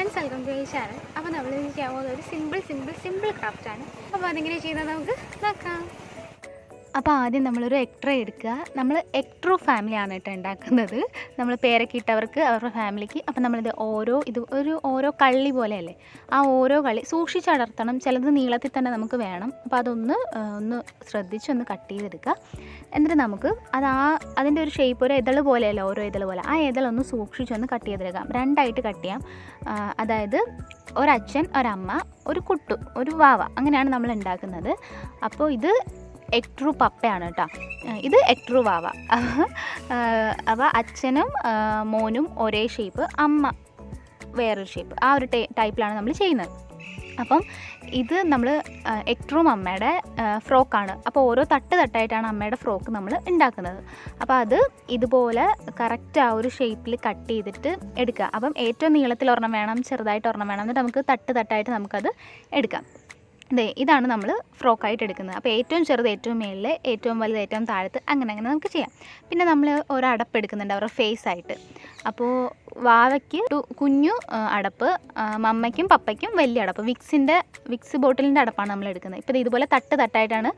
Friends, welcome to ഈ channel. അപ്പോൾ നമ്മൾ ചെയ്യാൻ പോകുന്നത് ഒരു സിമ്പിൾ ക്രാഫ്റ്റാണ്. അപ്പോൾ അതെങ്ങനെ ചെയ്യുന്നത് നമുക്ക് നോക്കാം. അപ്പോൾ ആദ്യം നമ്മളൊരു എഗ് ട്രേ എടുക്കുക. നമ്മൾ എഗ് ട്രൂ ഫാമിലിയാണ് കേട്ടോ ഉണ്ടാക്കുന്നത്. നമ്മൾ പേരൊക്കെ ഇട്ടവർക്ക് അവരുടെ ഫാമിലിക്ക്. അപ്പോൾ നമ്മളിത് ഓരോ കള്ളി പോലെയല്ലേ, ആ ഓരോ കള്ളി സൂക്ഷിച്ചടർത്തണം. ചിലത് നീളത്തിൽ തന്നെ നമുക്ക് വേണം. അപ്പോൾ ഒന്ന് ശ്രദ്ധിച്ചൊന്ന് കട്ട് ചെയ്തെടുക്കുക. എന്നിട്ട് നമുക്ക് അതിൻ്റെ ഒരു ഷേപ്പ് ഒരു ഇതള് പോലെയല്ല, ഓരോ ഇതള് പോലെ. ആ ഇതളൊന്ന് സൂക്ഷിച്ചൊന്ന് കട്ട് ചെയ്തെടുക്കാം. രണ്ടായിട്ട് കട്ട് ചെയ്യാം. അതായത് ഒരച്ഛൻ, ഒരമ്മ, ഒരു കുട്ടു, ഒരു വാവ, അങ്ങനെയാണ് നമ്മൾ ഉണ്ടാക്കുന്നത്. അപ്പോൾ ഇത് എഗ് ട്രൂ പപ്പയാണ് കേട്ടോ. ഇത് എഗ് ട്രൂ വാവ. അപ്പോൾ അച്ഛനും മോനും ഒരേ ഷേപ്പ്, അമ്മ വേറൊരു ഷേപ്പ്, ആ ഒരു ടൈപ്പിലാണ് നമ്മൾ ചെയ്യുന്നത്. അപ്പം ഇത് നമ്മൾ എഗ് ട്രൂ അമ്മയുടെ ഫ്രോക്കാണ്. അപ്പോൾ ഓരോ തട്ടായിട്ടാണ് അമ്മയുടെ ഫ്രോക്ക് നമ്മൾ ഉണ്ടാക്കുന്നത്. അപ്പോൾ അത് ഇതുപോലെ കറക്റ്റ് ആ ഒരു ഷേപ്പിൽ കട്ട് ചെയ്തിട്ട് എടുക്കുക. അപ്പം ഏറ്റവും നീളത്തിൽ ഒരെണ്ണം വേണം, ചെറുതായിട്ട് ഒരെണ്ണം വേണം. എന്നിട്ട് നമുക്ക് തട്ടായിട്ട് നമുക്കത് എടുക്കാം. ഇതാണ് നമ്മൾ ഫ്രോക്കായിട്ട് എടുക്കുന്നത്. അപ്പോൾ ഏറ്റവും ചെറുത് ഏറ്റവും മേളിൽ, ഏറ്റവും വലുത് ഏറ്റവും താഴത്ത്, അങ്ങനെ നമുക്ക് ചെയ്യാം. പിന്നെ നമ്മൾ ഒരു അടപ്പ് എടുക്കുന്നുണ്ട് അവരുടെ ഫേസ് ആയിട്ട്. അപ്പോൾ വാവയ്ക്ക് കുഞ്ഞു അടപ്പ്, മമ്മയ്ക്കും പപ്പയ്ക്കും വലിയ അടപ്പ്. വിക്സ് ബോട്ടിലിൻ്റെ അടപ്പാണ് നമ്മൾ എടുക്കുന്നത്. ഇപ്പോൾ ഇതുപോലെ തട്ടായിട്ടാണ്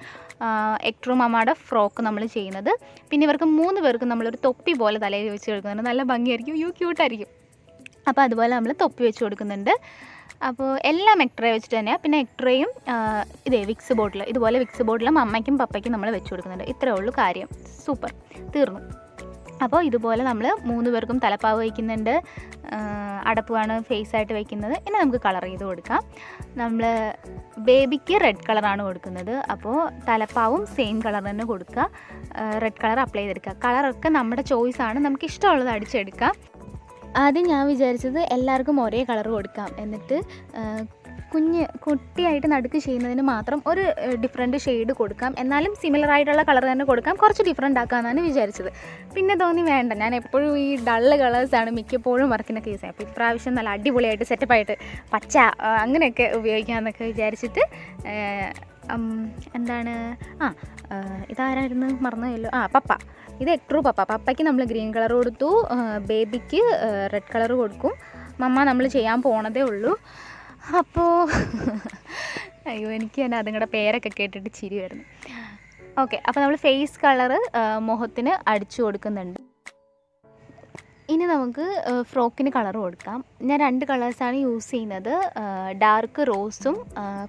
എഗ് ട്രൂ മമ്മയുടെ ഫ്രോക്ക് നമ്മൾ ചെയ്യുന്നത്. പിന്നെ ഇവർക്ക് 3 പേർക്കും നമ്മളൊരു തൊപ്പി പോലെ തലയിൽ വെച്ച് കൊടുക്കുന്നുണ്ട്. നല്ല ഭംഗിയായിരിക്കും, ക്യൂട്ടായിരിക്കും. അപ്പോൾ അതുപോലെ നമ്മൾ തൊപ്പി വെച്ച് കൊടുക്കുന്നുണ്ട്. അപ്പോൾ എല്ലാം എഗ് ട്രേ വെച്ചിട്ട് തന്നെയാണ്. പിന്നെ എഗ് ട്രേയും വിക്സ് ബോട്ടിൽ, ഇതുപോലെ വിക്സ് ബോട്ടിലും അമ്മയ്ക്കും പപ്പയ്ക്കും നമ്മൾ വെച്ച് കൊടുക്കുന്നുണ്ട്. ഇത്രയേ ഉള്ളൂ കാര്യം. സൂപ്പർ, തീർന്നു. അപ്പോൾ ഇതുപോലെ നമ്മൾ 3 പേർക്കും തലപ്പാവ് വയ്ക്കുന്നുണ്ട്. അടപ്പാണ് ഫേസായിട്ട് വയ്ക്കുന്നത്. ഇനി നമുക്ക് കളർ ചെയ്ത് കൊടുക്കാം. നമ്മൾ ബേബിക്ക് റെഡ് കളറാണ് കൊടുക്കുന്നത്. അപ്പോൾ തലപ്പാവും സെയിം കളർ തന്നെ കൊടുക്കുക. റെഡ് കളർ അപ്ലൈ ചെയ്തെടുക്കുക. കളറൊക്കെ നമ്മുടെ ചോയ്സാണ്, നമുക്ക് ഇഷ്ടമുള്ളത് അടിച്ചെടുക്കാം. ആദ്യം ഞാൻ വിചാരിച്ചത് എല്ലാവർക്കും ഒരേ കളർ കൊടുക്കാം, എന്നിട്ട് കുട്ടിയായിട്ട് നടുക്ക് ചെയ്യുന്നതിന് മാത്രം ഒരു ഡിഫറെൻറ്റ് ഷെയ്ഡ് കൊടുക്കാം, എന്നാലും സിമിലർ ആയിട്ടുള്ള കളർ തന്നെ കൊടുക്കാം, കുറച്ച് ഡിഫറെൻ്റ് ആക്കാമെന്നാണ് വിചാരിച്ചത്. പിന്നെ തോന്നി വേണ്ട, ഞാൻ എപ്പോഴും ഈ ഡള്ള് കളേഴ്സാണ് മിക്കപ്പോഴും വർക്കിനൊക്കെ യൂസ് ചെയ്യാം. അപ്പോൾ ഇപ്രാവശ്യം നല്ല അടിപൊളിയായിട്ട് സെറ്റപ്പായിട്ട് പച്ച അങ്ങനെയൊക്കെ ഉപയോഗിക്കാമെന്നൊക്കെ വിചാരിച്ചിട്ട് ഇതാരായിരുന്നു മറന്നുപോയല്ലോ, പപ്പ. ഇത് എഗ് ട്രൂ പപ്പയ്ക്ക് നമ്മൾ ഗ്രീൻ കളർ കൊടുത്തു, ബേബിക്ക് റെഡ് കളർ കൊടുക്കും. മമ്മ നമ്മൾ ചെയ്യാൻ പോണതേ ഉള്ളൂ. അപ്പോൾ അയ്യോ, എനിക്ക് തന്നെ അതുങ്ങളുടെ പേരൊക്കെ കേട്ടിട്ട് ചിരി വരുന്നു. ഓക്കെ, അപ്പോൾ നമ്മൾ ഫേസ് കളറ് മുഖത്തിന് അടിച്ചു കൊടുക്കുന്നുണ്ട്. ഇനി നമുക്ക് ഫ്രോക്കിന് കളർ കൊടുക്കാം. ഞാൻ 2 കളേഴ്സാണ് യൂസ് ചെയ്യുന്നത്, ഡാർക്ക് റോസും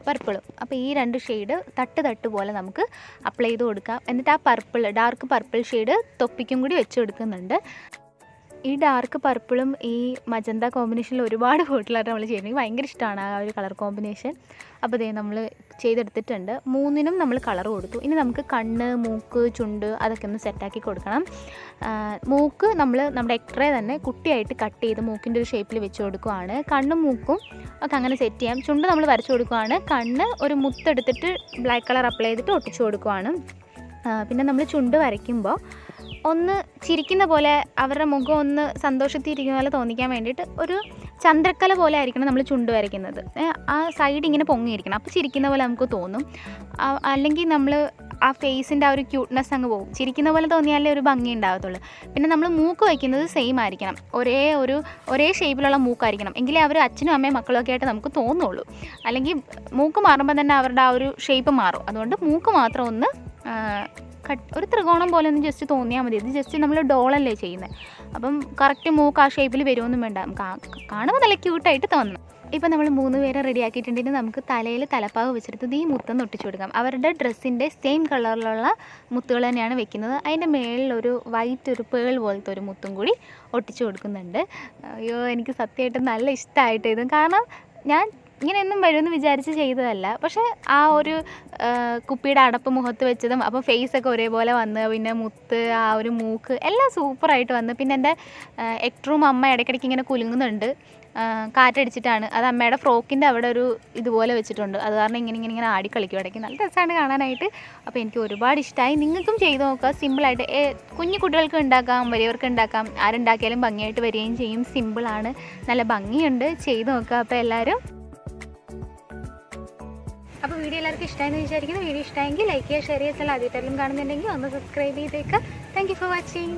പർപ്പിളും. അപ്പോൾ ഈ 2 ഷെയ്ഡ് തട്ട് പോലെ നമുക്ക് അപ്ലൈ ചെയ്ത് കൊടുക്കാം. എന്നിട്ട് ആ ഡാർക്ക് പർപ്പിൾ ഷെയ്ഡ് തൊപ്പിക്കും കൂടി വെച്ച് കൊടുക്കുന്നുണ്ട്. ഈ ഡാർക്ക് പർപ്പിളും ഈ മജന്ത കോമ്പിനേഷനിൽ ഒരുപാട് ബോട്ടിലായിട്ട് നമ്മൾ ചെയ്യുന്നത്. എനിക്ക് ഭയങ്കര ഇഷ്ടമാണ് ആ ഒരു കളർ കോമ്പിനേഷൻ. അപ്പോൾ നമ്മൾ ചെയ്തെടുത്തിട്ടുണ്ട്. 3നും നമ്മൾ കളർ കൊടുത്തു. ഇനി നമുക്ക് കണ്ണ്, മൂക്ക്, ചുണ്ട് അതൊക്കെ ഒന്ന് സെറ്റാക്കി കൊടുക്കണം. മൂക്ക് നമ്മുടെ എഗ് ട്രേ തന്നെ കുട്ടിയായിട്ട് കട്ട് ചെയ്ത് മൂക്കിൻ്റെ ഒരു ഷേപ്പിൽ വെച്ച് കൊടുക്കുകയാണ്. കണ്ണും മൂക്കും ഒക്കെ അങ്ങനെ സെറ്റ് ചെയ്യാം. ചുണ്ട് നമ്മൾ വരച്ച് കൊടുക്കുകയാണ്. കണ്ണ് ഒരു മുത്തെടുത്തിട്ട് ബ്ലാക്ക് കളർ അപ്ലൈ ചെയ്തിട്ട് ഒട്ടിച്ചു കൊടുക്കുകയാണ്. പിന്നെ നമ്മൾ ചുണ്ട് വരയ്ക്കുമ്പോൾ ഒന്ന് ചിരിക്കുന്ന പോലെ, അവരുടെ മുഖം ഒന്ന് സന്തോഷത്തിരിക്കുന്ന പോലെ തോന്നിക്കാൻ വേണ്ടിയിട്ട് ഒരു ചന്ദ്രക്കല പോലെ ആയിരിക്കണം നമ്മൾ ചുണ്ട് വരയ്ക്കുന്നത്. ആ സൈഡ് ഇങ്ങനെ പൊങ്ങിയിരിക്കണം, അപ്പോൾ ചിരിക്കുന്ന പോലെ നമുക്ക് തോന്നും. അല്ലെങ്കിൽ നമ്മൾ ആ ഫേസിൻ്റെ ആ ഒരു ക്യൂട്ട്നെസ് അങ്ങ് പോകും. ചിരിക്കുന്ന പോലെ തോന്നിയാലേ ഒരു ഭംഗി ഉണ്ടാകത്തുള്ളൂ. പിന്നെ നമ്മൾ മൂക്ക് വയ്ക്കുന്നത് സെയിം ആയിരിക്കണം, ഒരേ ഷേപ്പിലുള്ള മൂക്കായിരിക്കണം. എങ്കിലേ അവർ അച്ഛനും അമ്മയും മക്കളും ഒക്കെ ആയിട്ട് നമുക്ക് തോന്നുള്ളൂ. അല്ലെങ്കിൽ മൂക്ക് മാറുമ്പോൾ തന്നെ അവരുടെ ആ ഒരു ഷേപ്പ് മാറും. അതുകൊണ്ട് മൂക്ക് മാത്രം ഒന്ന് ഒരു ത്രികോണം പോലെ ഒന്ന് ജസ്റ്റ് തോന്നിയാൽ മതി. ഇത് ജസ്റ്റ് നമ്മൾ ഡോളല്ലേ ചെയ്യുന്നത്. അപ്പം കറക്റ്റ് മൂക്ക് ആ ഷേപ്പിൽ വരുമൊന്നും വേണ്ട, നമുക്ക് കാണുമ്പോൾ നല്ല ക്യൂട്ടായിട്ട് തോന്നണം. ഇപ്പം നമ്മൾ 3 പേരെ റെഡി ആക്കിയിട്ടുണ്ടെങ്കിൽ നമുക്ക് തലയിൽ തലപ്പാവ് വെച്ചെടുത്തത് ഈ മുത്തൊന്ന് ഒട്ടിച്ചു കൊടുക്കാം. അവരുടെ ഡ്രസ്സിൻ്റെ സെയിം കളറിലുള്ള മുത്തുകൾ തന്നെയാണ് വെക്കുന്നത്. അതിൻ്റെ മേളിൽ ഒരു വൈറ്റ്, ഒരു പേൾ പോലത്തെ ഒരു മുത്തും കൂടി ഒട്ടിച്ചു കൊടുക്കുന്നുണ്ട്. അയ്യോ, എനിക്ക് സത്യമായിട്ട് നല്ല ഇഷ്ടമായിട്ട് ഇത്. കാരണം ഞാൻ ഇങ്ങനെയൊന്നും വരുമെന്ന് വിചാരിച്ച് ചെയ്തതല്ല. പക്ഷേ ആ ഒരു കുപ്പിയുടെ അടപ്പ് മുഖത്ത് വെച്ചതും, അപ്പോൾ ഫേസൊക്കെ ഒരേപോലെ വന്ന്, പിന്നെ മുത്ത്, ആ ഒരു മൂക്ക് എല്ലാം സൂപ്പറായിട്ട് വന്ന്. പിന്നെ എൻ്റെ എഗ് ട്രൂ അമ്മ ഇടയ്ക്കിടയ്ക്ക് ഇങ്ങനെ കുലുങ്ങുന്നുണ്ട്, കാറ്റടിച്ചിട്ടാണ്. അത് അമ്മയുടെ ഫ്രോക്കിൻ്റെ അവിടെ ഒരു ഇതുപോലെ വെച്ചിട്ടുണ്ട്. അത് കാരണം ഇങ്ങനെ ആടിക്കളിക്കും ഇടയ്ക്ക്. നല്ല രസമാണ് കാണാനായിട്ട്. അപ്പോൾ എനിക്ക് ഒരുപാട് ഇഷ്ടമായി. നിങ്ങൾക്കും ചെയ്ത് നോക്കുക. സിമ്പിളായിട്ട് കുഞ്ഞു കുട്ടികൾക്ക് ഉണ്ടാക്കാം, വലിയവർക്ക് ഉണ്ടാക്കാം. ആരുണ്ടാക്കിയാലും ഭംഗിയായിട്ട് വരികയും ചെയ്യും. സിമ്പിളാണ്, നല്ല ഭംഗിയുണ്ട്. ചെയ്ത് നോക്കുക. അപ്പോൾ എല്ലാവരും അപ്പോൾ വീഡിയോ എല്ലാവർക്കും ഇഷ്ടമായെന്ന് വിചാരിക്കുന്നു. വീഡിയോ ഇഷ്ടമായെങ്കിൽ ലൈക്ക് ചെയ്യുക, ഷെയർ ചെയ്യുക. ആദ്യമായിട്ടെല്ലാം കാണുന്നുണ്ടെങ്കിൽ ഒന്ന് സബ്സ്ക്രൈബ് ചെയ്തേക്കുക. Thank you for watching.